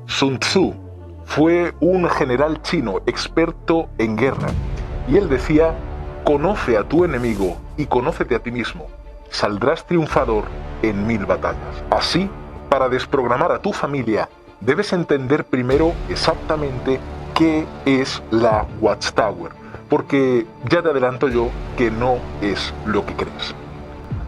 Sun Tzu fue un general chino experto en guerra y él decía: conoce a tu enemigo y conócete a ti mismo. Saldrás triunfador en 1000 batallas. Así, para desprogramar a tu familia, debes entender primero exactamente qué es la Watchtower, porque ya te adelanto yo que no es lo que crees.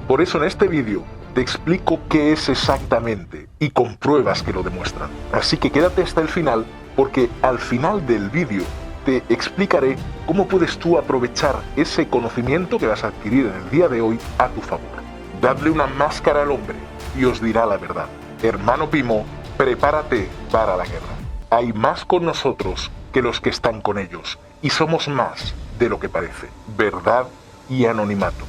Por eso en este vídeo te explico qué es exactamente y con pruebas que lo demuestran. Así que quédate hasta el final, porque al final del vídeo te explicaré cómo puedes tú aprovechar ese conocimiento que vas a adquirir en el día de hoy a tu favor. Dadle una máscara al hombre y os dirá la verdad. Hermano Pimo, prepárate para la guerra. Hay más con nosotros que los que están con ellos, y somos más de lo que parece. Verdad y anonimato.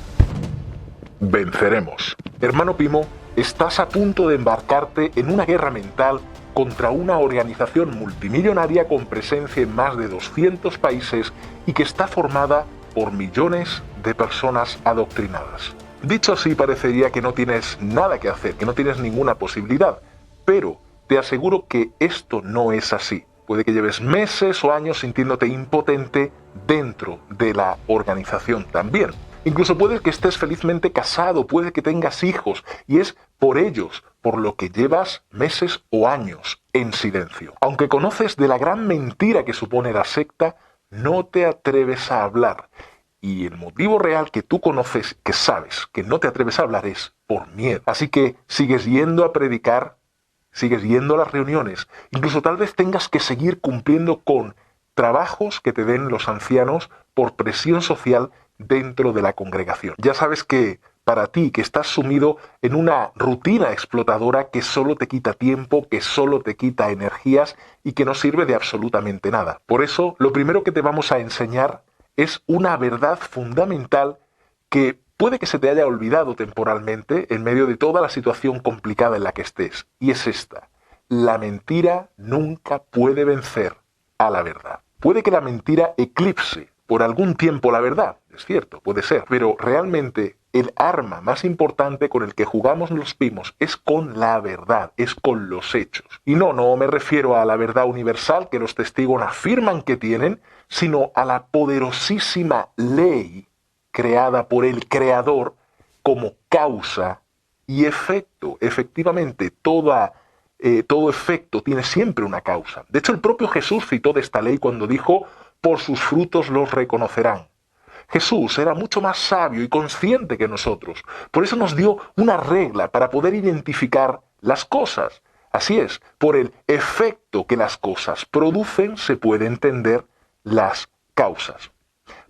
Venceremos. Hermano Pimo, estás a punto de embarcarte en una guerra mental contra una organización multimillonaria con presencia en más de 200 países y que está formada por millones de personas adoctrinadas. Dicho así, parecería que no tienes nada que hacer, que no tienes ninguna posibilidad, pero te aseguro que esto no es así. Puede que lleves meses o años sintiéndote impotente dentro de la organización también. Incluso puede que estés felizmente casado, puede que tengas hijos, y es por ellos por lo que llevas meses o años en silencio. Aunque conoces de la gran mentira que supone la secta, no te atreves a hablar. Y el motivo real que tú conoces, que sabes que no te atreves a hablar, es por miedo. Así que sigues yendo a predicar, sigues yendo a las reuniones, incluso tal vez tengas que seguir cumpliendo con trabajos que te den los ancianos por presión social dentro de la congregación. Ya sabes que para ti, que estás sumido en una rutina explotadora que solo te quita tiempo, que solo te quita energías y que no sirve de absolutamente nada. Por eso, lo primero que te vamos a enseñar es una verdad fundamental que puede que se te haya olvidado temporalmente en medio de toda la situación complicada en la que estés. Y es esta: la mentira nunca puede vencer a la verdad. Puede que la mentira eclipse por algún tiempo la verdad, es cierto, puede ser, pero realmente el arma más importante con el que jugamos los Pimos es con la verdad, es con los hechos. Y no me refiero a la verdad universal que los testigos afirman que tienen, sino a la poderosísima ley creada por el Creador como causa y efecto. Efectivamente, todo efecto tiene siempre una causa. De hecho, el propio Jesús citó de esta ley cuando dijo: por sus frutos los reconocerán. Jesús era mucho más sabio y consciente que nosotros. Por eso nos dio una regla para poder identificar las cosas. Así es, por el efecto que las cosas producen se puede entender las causas.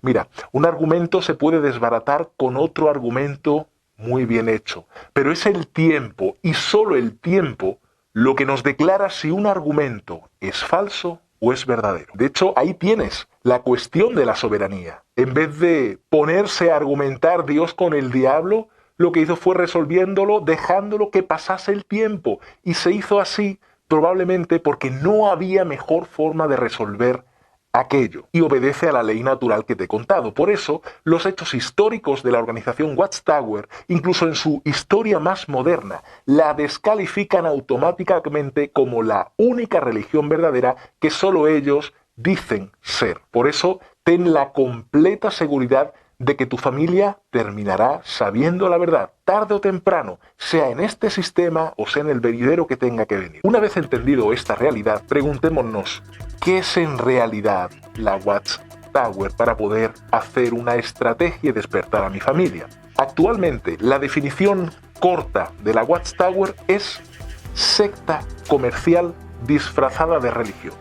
Mira, un argumento se puede desbaratar con otro argumento muy bien hecho, pero es el tiempo y solo el tiempo lo que nos declara si un argumento es falso o es verdadero. De hecho, ahí tienes la cuestión de la soberanía. En vez de ponerse a argumentar Dios con el diablo, lo que hizo fue resolviéndolo, dejándolo que pasase el tiempo. Y se hizo así probablemente porque no había mejor forma de resolver aquello. Y obedece a la ley natural que te he contado. Por eso, los hechos históricos de la organización Watchtower, incluso en su historia más moderna, la descalifican automáticamente como la única religión verdadera que solo ellos dicen ser. Por eso, ten la completa seguridad de que tu familia terminará sabiendo la verdad, tarde o temprano, sea en este sistema o sea en el venidero que tenga que venir. Una vez entendido esta realidad, preguntémonos: ¿qué es en realidad la Watchtower para poder hacer una estrategia y despertar a mi familia? Actualmente, la definición corta de la Watchtower es secta comercial disfrazada de religión.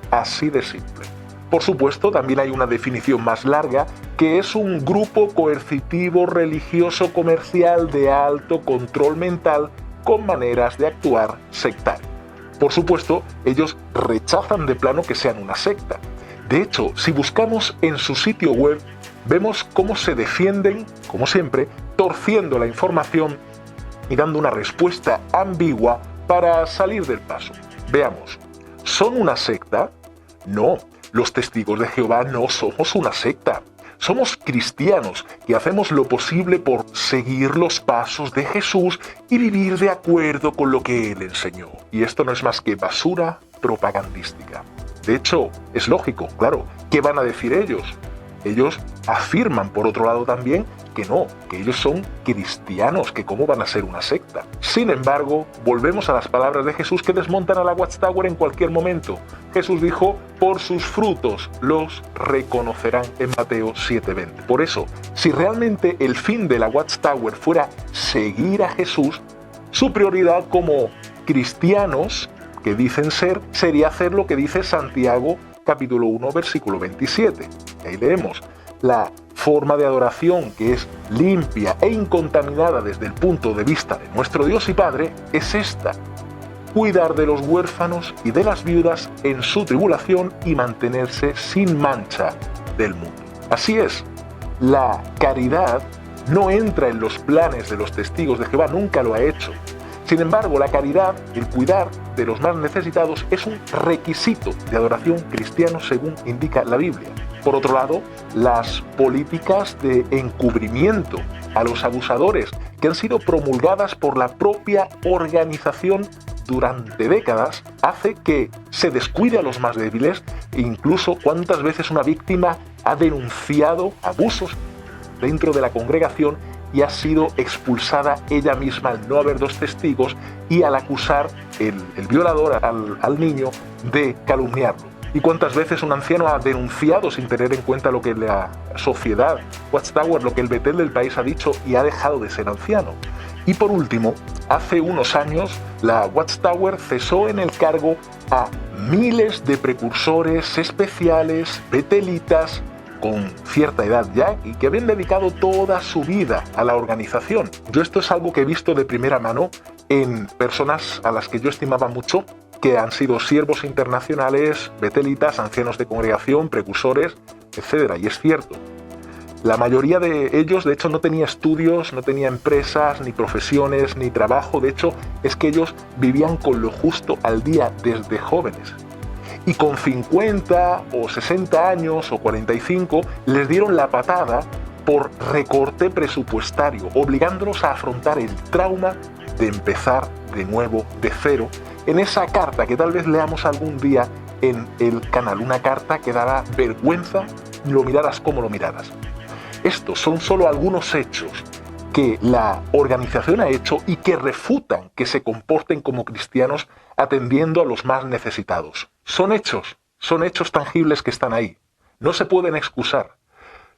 Así de simple. Por supuesto, también hay una definición más larga, que es un grupo coercitivo religioso comercial de alto control mental con maneras de actuar sectario. Por supuesto, ellos rechazan de plano que sean una secta. De hecho, si buscamos en su sitio web, vemos cómo se defienden, como siempre, torciendo la información y dando una respuesta ambigua para salir del paso. Veamos, ¿son una secta? No, los testigos de Jehová no somos una secta. Somos cristianos que hacemos lo posible por seguir los pasos de Jesús y vivir de acuerdo con lo que Él enseñó. Y esto no es más que basura propagandística. De hecho, es lógico, claro. ¿Qué van a decir ellos? Ellos afirman, por otro lado también, que no, que ellos son cristianos, que cómo van a ser una secta. Sin embargo, volvemos a las palabras de Jesús que desmontan a la Watchtower en cualquier momento. Jesús dijo, por sus frutos los reconocerán en Mateo 7:20. Por eso, si realmente el fin de la Watchtower fuera seguir a Jesús, su prioridad como cristianos que dicen ser, sería hacer lo que dice Santiago capítulo 1, versículo 27. Ahí leemos, la forma de adoración que es limpia e incontaminada desde el punto de vista de nuestro Dios y Padre es esta: cuidar de los huérfanos y de las viudas en su tribulación y mantenerse sin mancha del mundo. Así es, la caridad no entra en los planes de los testigos de Jehová, nunca lo ha hecho. Sin embargo, la caridad, el cuidar de los más necesitados, es un requisito de adoración cristiano según indica la Biblia. Por otro lado, las políticas de encubrimiento a los abusadores que han sido promulgadas por la propia organización durante décadas hace que se descuide a los más débiles e incluso cuántas veces una víctima ha denunciado abusos dentro de la congregación y ha sido expulsada ella misma al no haber dos testigos y al acusar el violador al niño de calumniarlo. Y cuántas veces un anciano ha denunciado sin tener en cuenta lo que la sociedad Watchtower, lo que el Betel del país ha dicho y ha dejado de ser anciano. Y por último, hace unos años la Watchtower cesó en el cargo a miles de precursores especiales, betelitas, con cierta edad ya y que habían dedicado toda su vida a la organización. Yo esto es algo que he visto de primera mano en personas a las que yo estimaba mucho, que han sido siervos internacionales, betelitas, ancianos de congregación, precursores, etc. Y es cierto. La mayoría de ellos, de hecho, no tenía estudios, no tenía empresas, ni profesiones, ni trabajo. De hecho, es que ellos vivían con lo justo al día desde jóvenes. Y con 50 o 60 años o 45 les dieron la patada por recorte presupuestario, obligándolos a afrontar el trauma de empezar de nuevo, de cero, en esa carta que tal vez leamos algún día en el canal, una carta que dará vergüenza, lo miraras como lo miraras. Estos son solo algunos hechos que la organización ha hecho y que refutan que se comporten como cristianos atendiendo a los más necesitados. Son hechos tangibles que están ahí. No se pueden excusar.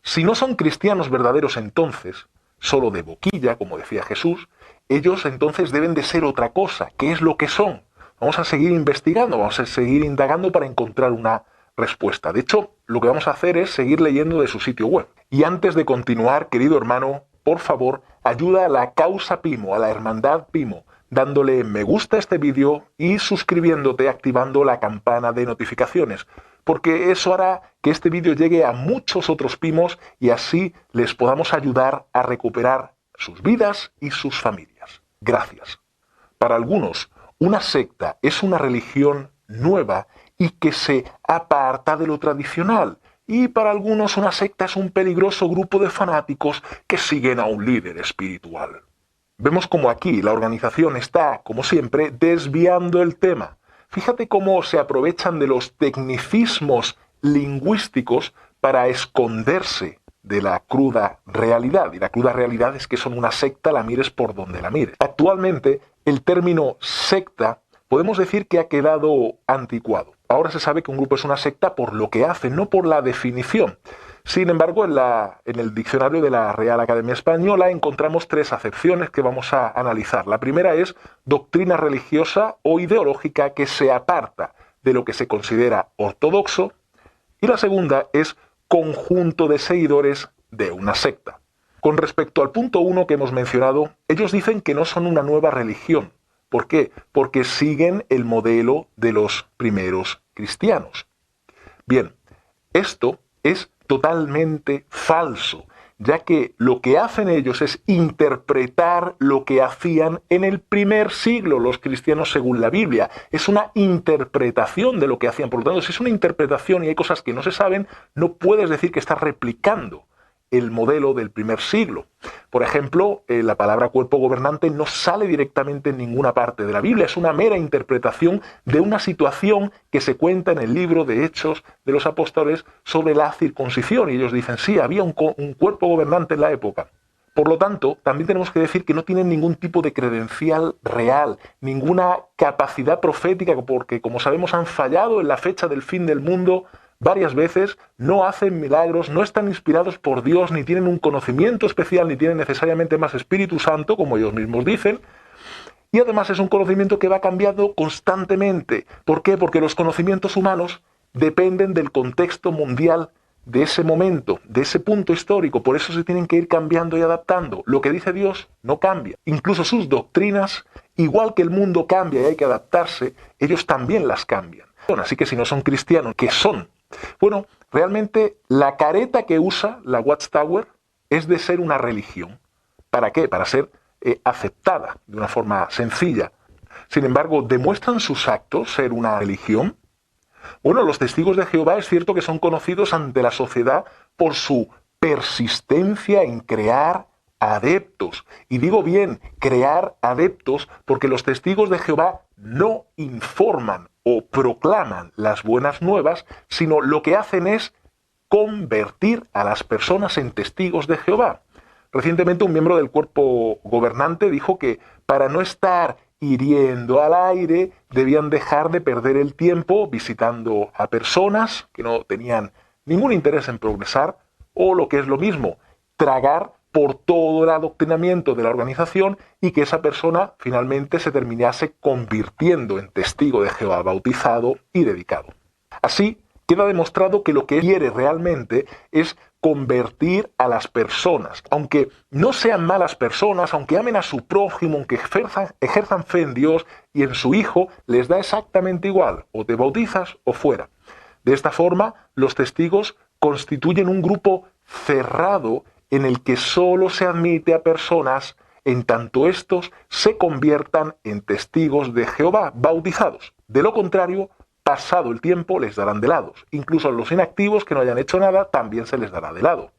Si no son cristianos verdaderos entonces, solo de boquilla, como decía Jesús, ellos entonces deben de ser otra cosa. ¿Qué es lo que son? Vamos a seguir investigando, vamos a seguir indagando para encontrar una respuesta. De hecho, lo que vamos a hacer es seguir leyendo de su sitio web. Y antes de continuar, querido hermano, por favor, ayuda a la causa Pimo, a la hermandad Pimo, dándole me gusta a este vídeo y suscribiéndote, activando la campana de notificaciones, porque eso hará que este vídeo llegue a muchos otros Pimos y así les podamos ayudar a recuperar sus vidas y sus familias. Gracias. Para algunos, una secta es una religión nueva y que se aparta de lo tradicional. Y para algunos una secta es un peligroso grupo de fanáticos que siguen a un líder espiritual. Vemos como aquí la organización está, como siempre, desviando el tema. Fíjate cómo se aprovechan de los tecnicismos lingüísticos para esconderse de la cruda realidad. Y la cruda realidad es que son una secta, la mires por donde la mires. Actualmente, el término secta podemos decir que ha quedado anticuado. Ahora se sabe que un grupo es una secta por lo que hace, no por la definición. Sin embargo, en el diccionario de la Real Academia Española encontramos tres acepciones que vamos a analizar. La primera es doctrina religiosa o ideológica que se aparta de lo que se considera ortodoxo. Y la segunda es conjunto de seguidores de una secta. Con respecto al punto 1 que hemos mencionado, ellos dicen que no son una nueva religión. ¿Por qué? Porque siguen el modelo de los primeros cristianos. Bien, esto es totalmente falso. ya que lo que hacen ellos es interpretar lo que hacían en el primer siglo los cristianos según la Biblia. Es una interpretación de lo que hacían. Por lo tanto, si es una interpretación y hay cosas que no se saben, no puedes decir que estás replicando el modelo del primer siglo. Por ejemplo, la palabra cuerpo gobernante no sale directamente en ninguna parte de la Biblia, es una mera interpretación de una situación que se cuenta en el libro de Hechos de los Apóstoles sobre la circuncisión. Y ellos dicen, sí, había un cuerpo gobernante en la época. Por lo tanto, también tenemos que decir que no tienen ningún tipo de credencial real, ninguna capacidad profética, porque, como sabemos, han fallado en la fecha del fin del mundo varias veces, no hacen milagros, no están inspirados por Dios, ni tienen un conocimiento especial, ni tienen necesariamente más Espíritu Santo, como ellos mismos dicen. Y además es un conocimiento que va cambiando constantemente. ¿Por qué? Porque los conocimientos humanos dependen del contexto mundial de ese momento, de ese punto histórico. Por eso se tienen que ir cambiando y adaptando. Lo que dice Dios no cambia. Incluso sus doctrinas, igual que el mundo cambia y hay que adaptarse, ellos también las cambian. Así que si no son cristianos, ¿qué son? Bueno, realmente la careta que usa la Watchtower es de ser una religión. ¿Para qué? Para ser aceptada de una forma sencilla. Sin embargo, ¿demuestran sus actos ser una religión? Bueno, los testigos de Jehová es cierto que son conocidos ante la sociedad por su persistencia en crear adeptos. Y digo bien, crear adeptos, porque los testigos de Jehová no informan o proclaman las buenas nuevas, sino lo que hacen es convertir a las personas en testigos de Jehová. Recientemente un miembro del cuerpo gobernante dijo que para no estar hiriendo al aire debían dejar de perder el tiempo visitando a personas que no tenían ningún interés en progresar, o lo que es lo mismo, tragar por todo el adoctrinamiento de la organización y que esa persona finalmente se terminase convirtiendo en testigo de Jehová, bautizado y dedicado. Así queda demostrado que lo que quiere realmente es convertir a las personas, aunque no sean malas personas, aunque amen a su prójimo, aunque ejerzan fe en Dios y en su Hijo, les da exactamente igual, o te bautizas o fuera. De esta forma, los testigos constituyen un grupo cerrado en el que solo se admite a personas en tanto estos se conviertan en testigos de Jehová, bautizados. De lo contrario, pasado el tiempo, les darán de lados. Incluso a los inactivos que no hayan hecho nada, también se les dará de lado.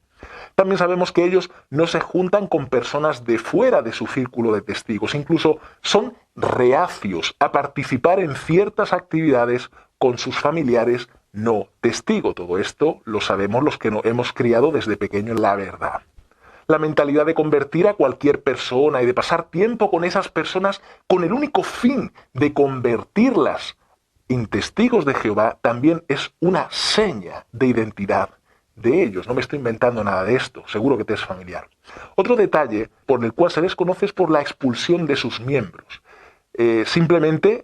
También sabemos que ellos no se juntan con personas de fuera de su círculo de testigos. Incluso son reacios a participar en ciertas actividades con sus familiares no testigos. Todo esto lo sabemos los que nos hemos criado desde pequeño en la verdad. La mentalidad de convertir a cualquier persona y de pasar tiempo con esas personas con el único fin de convertirlas en testigos de Jehová también es una seña de identidad de ellos. No me estoy inventando nada de esto, seguro que te es familiar. Otro detalle por el cual se les conoce es por la expulsión de sus miembros. Simplemente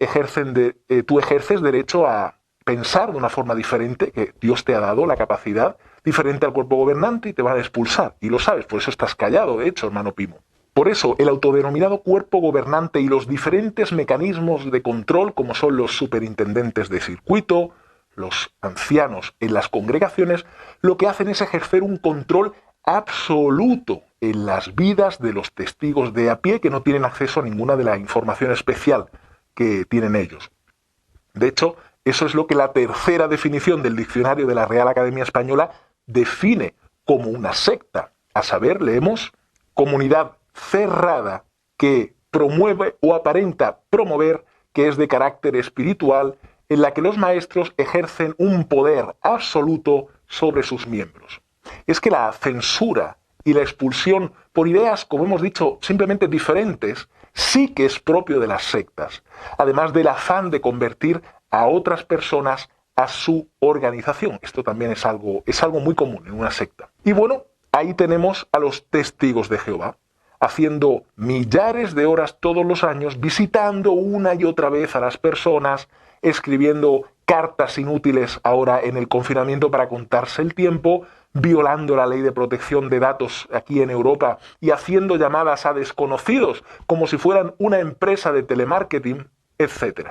tú ejerces derecho a pensar de una forma diferente, que Dios te ha dado la capacidad diferente al cuerpo gobernante y te van a expulsar. Y lo sabes, por eso estás callado, de hecho, hermano Pimo. Por eso, el autodenominado cuerpo gobernante y los diferentes mecanismos de control, como son los superintendentes de circuito, los ancianos en las congregaciones, lo que hacen es ejercer un control absoluto en las vidas de los testigos de a pie que no tienen acceso a ninguna de la información especial que tienen ellos. De hecho, eso es lo que la tercera definición del diccionario de la Real Academia Española define como una secta. A saber, leemos, comunidad cerrada que promueve o aparenta promover, que es de carácter espiritual, en la que los maestros ejercen un poder absoluto sobre sus miembros. Es que la censura y la expulsión por ideas, como hemos dicho, simplemente diferentes, sí que es propio de las sectas, además del afán de convertir a otras personas a su organización. Esto también es algo muy común en una secta. Y bueno, ahí tenemos a los testigos de Jehová, haciendo millares de horas todos los años, visitando una y otra vez a las personas, escribiendo cartas inútiles ahora en el confinamiento para contarse el tiempo, violando la ley de protección de datos aquí en Europa y haciendo llamadas a desconocidos como si fueran una empresa de telemarketing, etc.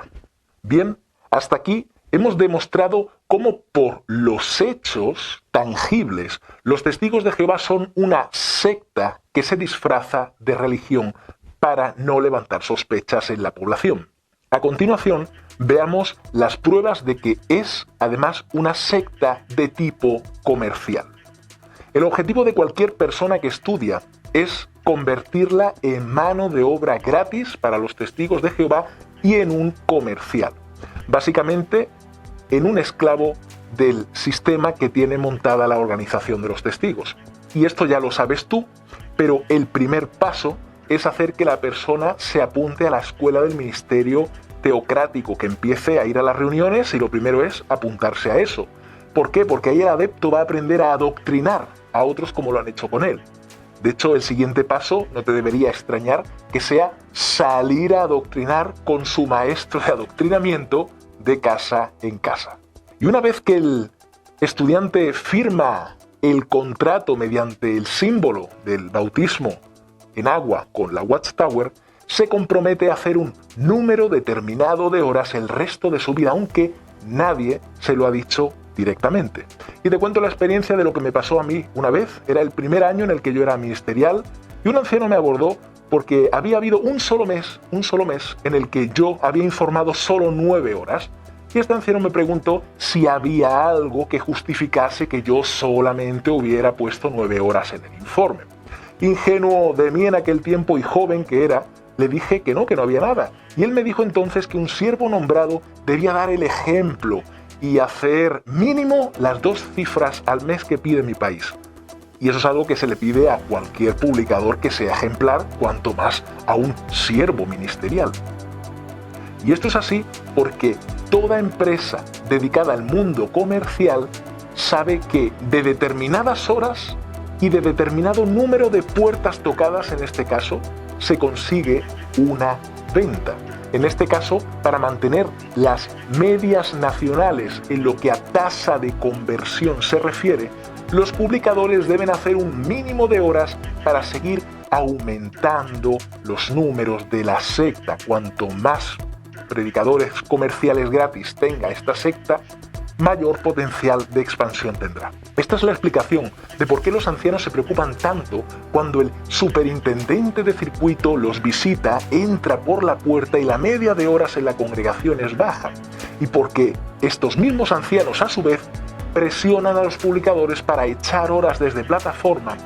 Bien, hasta aquí hemos demostrado cómo por los hechos tangibles los testigos de Jehová son una secta que se disfraza de religión para no levantar sospechas en la población. A continuación, veamos las pruebas de que es, además, una secta de tipo comercial. El objetivo de cualquier persona que estudia es convertirla en mano de obra gratis para los testigos de Jehová y en un comercial. Básicamente, en un esclavo del sistema que tiene montada la organización de los testigos. Y esto ya lo sabes tú, pero el primer paso es hacer que la persona se apunte a la escuela del ministerio teocrático, que empiece a ir a las reuniones y lo primero es apuntarse a eso. ¿Por qué? Porque ahí el adepto va a aprender a adoctrinar a otros como lo han hecho con él. De hecho, el siguiente paso, no te debería extrañar, que sea salir a adoctrinar con su maestro de adoctrinamiento de casa en casa. Y una vez que el estudiante firma el contrato mediante el símbolo del bautismo en agua con la Watchtower, se compromete a hacer un número determinado de horas el resto de su vida, aunque nadie se lo ha dicho directamente. Y te cuento la experiencia de lo que me pasó a mí una vez. Era el primer año en el que yo era ministerial y un anciano me abordó porque había habido un solo mes en el que yo había informado solo 9 horas. Y este anciano me preguntó si había algo que justificase que yo solamente hubiera puesto 9 horas en el informe. Ingenuo de mí en aquel tiempo y joven que era, le dije que no había nada. Y él me dijo entonces que un siervo nombrado debía dar el ejemplo y hacer mínimo las 2 cifras al mes que pide mi país. Y eso es algo que se le pide a cualquier publicador que sea ejemplar, cuanto más a un siervo ministerial. Y esto es así porque toda empresa dedicada al mundo comercial sabe que de determinadas horas y de determinado número de puertas tocadas, en este caso, se consigue una venta. En este caso, para mantener las medias nacionales en lo que a tasa de conversión se refiere, los publicadores deben hacer un mínimo de horas para seguir aumentando los números de la secta. Cuanto más predicadores comerciales gratis tenga esta secta, mayor potencial de expansión tendrá. Esta es la explicación de por qué los ancianos se preocupan tanto cuando el superintendente de circuito los visita, entra por la puerta y la media de horas en la congregación es baja. Y porque estos mismos ancianos, a su vez, presionan a los publicadores para echar horas desde plataforma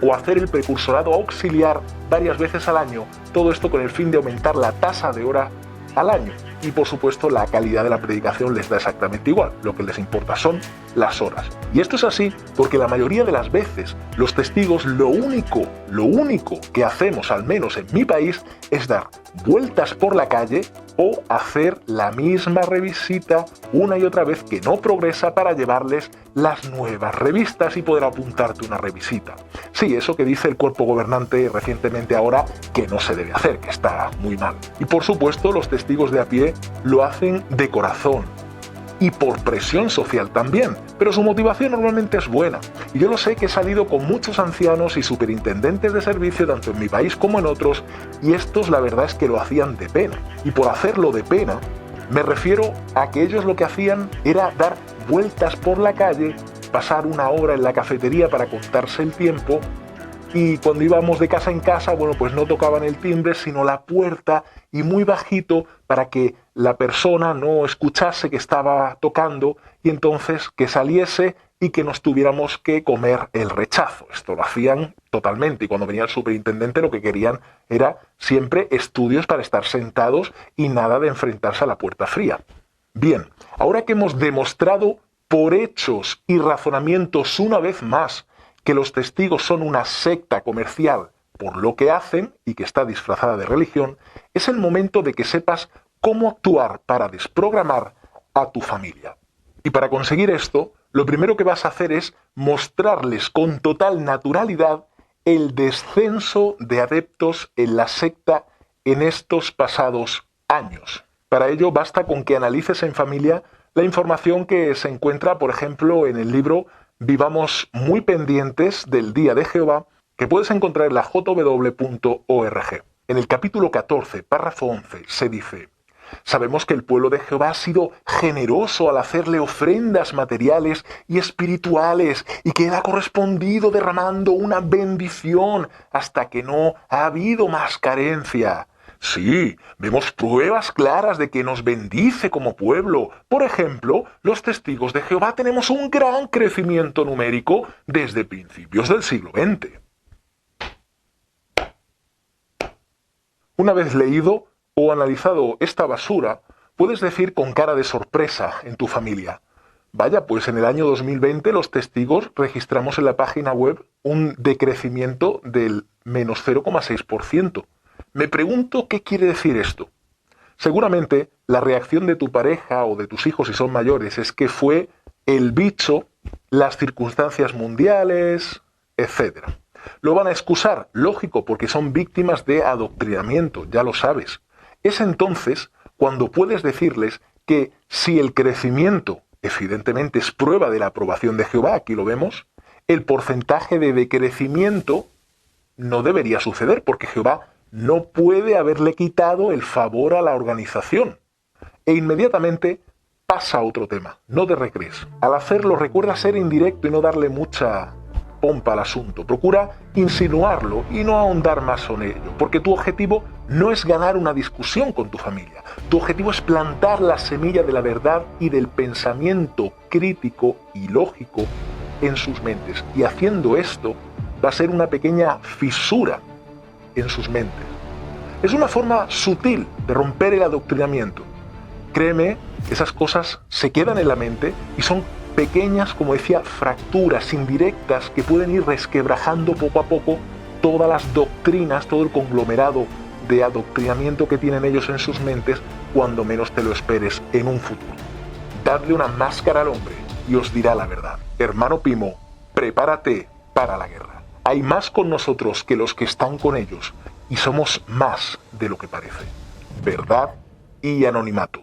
o hacer el precursorado auxiliar varias veces al año, todo esto con el fin de aumentar la tasa de hora al año. Y por supuesto la calidad de la predicación les da exactamente igual, lo que les importa son las horas. Y esto es así porque la mayoría de las veces los testigos lo único que hacemos, al menos en mi país, es dar vueltas por la calle o hacer la misma revisita una y otra vez que no progresa para llevarles las nuevas revistas y poder apuntarte una revisita. Sí, eso que dice el cuerpo gobernante recientemente ahora que no se debe hacer, que está muy mal. Y por supuesto los testigos de a pie lo hacen de corazón y por presión social también, pero su motivación normalmente es buena. Y yo lo sé que he salido con muchos ancianos y superintendentes de servicio tanto en mi país como en otros, y estos la verdad es que lo hacían de pena. Y por hacerlo de pena, me refiero a que ellos lo que hacían era dar vueltas por la calle, pasar una hora en la cafetería para contarse el tiempo, y cuando íbamos de casa en casa, bueno, pues no tocaban el timbre, sino la puerta, y muy bajito para que la persona no escuchase que estaba tocando y entonces que saliese y que nos tuviéramos que comer el rechazo. Esto lo hacían totalmente, y cuando venía el superintendente lo que querían era siempre estudios para estar sentados y nada de enfrentarse a la puerta fría. Bien, ahora que hemos demostrado por hechos y razonamientos una vez más que los testigos son una secta comercial por lo que hacen y que está disfrazada de religión, es el momento de que sepas cómo actuar para desprogramar a tu familia. Y para conseguir esto, lo primero que vas a hacer es mostrarles con total naturalidad el descenso de adeptos en la secta en estos pasados años. Para ello basta con que analices en familia la información que se encuentra, por ejemplo, en el libro Vivamos muy pendientes del Día de Jehová, que puedes encontrar en la jw.org. En el capítulo 14, párrafo 11, se dice: Sabemos que el pueblo de Jehová ha sido generoso al hacerle ofrendas materiales y espirituales y que Él ha correspondido derramando una bendición hasta que no ha habido más carencia. Sí, vemos pruebas claras de que nos bendice como pueblo. Por ejemplo, los testigos de Jehová tenemos un gran crecimiento numérico desde principios del siglo XX. Una vez leído o analizado esta basura, puedes decir con cara de sorpresa en tu familia: vaya, pues en el año 2020 los testigos registramos en la página web un decrecimiento del menos 0,6%. Me pregunto qué quiere decir esto. Seguramente la reacción de tu pareja o de tus hijos si son mayores es que fue el bicho, las circunstancias mundiales, etc. Lo van a excusar, lógico, porque son víctimas de adoctrinamiento, ya lo sabes. Es entonces cuando puedes decirles que si el crecimiento, evidentemente, es prueba de la aprobación de Jehová, aquí lo vemos, el porcentaje de decrecimiento no debería suceder, porque Jehová no puede haberle quitado el favor a la organización. E inmediatamente pasa a otro tema, no te recrees. Al hacerlo, recuerda ser indirecto y no darle mucha pompa al asunto. Procura insinuarlo y no ahondar más en ello, porque tu objetivo no es ganar una discusión con tu familia. Tu objetivo es plantar la semilla de la verdad y del pensamiento crítico y lógico en sus mentes. Y haciendo esto, va a ser una pequeña fisura en sus mentes. Es una forma sutil de romper el adoctrinamiento. Créeme, esas cosas se quedan en la mente y son pequeñas, como decía, fracturas indirectas que pueden ir resquebrajando poco a poco todas las doctrinas, todo el conglomerado de adoctrinamiento que tienen ellos en sus mentes cuando menos te lo esperes en un futuro. Dadle una máscara al hombre y os dirá la verdad. Hermano Pimo, prepárate para la guerra. Hay más con nosotros que los que están con ellos y somos más de lo que parece. Verdad y anonimato.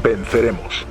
Venceremos.